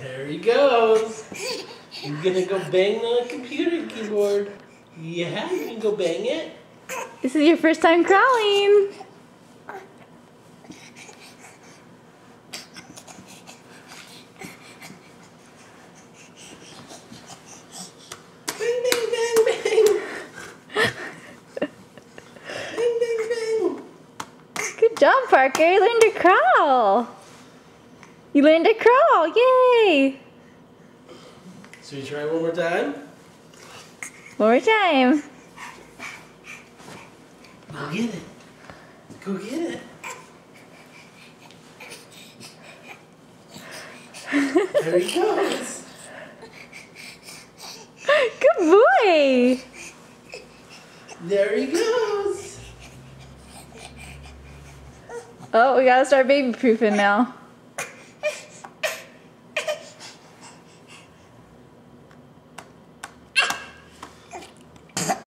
There he goes. You gonna go bang the computer keyboard? Yeah, you can go bang it. This is your first time crawling. Bang, bang, bang, bang. Bang, bang, bang. Good job, Parker. You learned to crawl. You learned to crawl. Yay! So you try one more time? One more time. Go get it. Go get it. There he goes. Good boy. There he goes. Oh, we gotta start baby proofing now.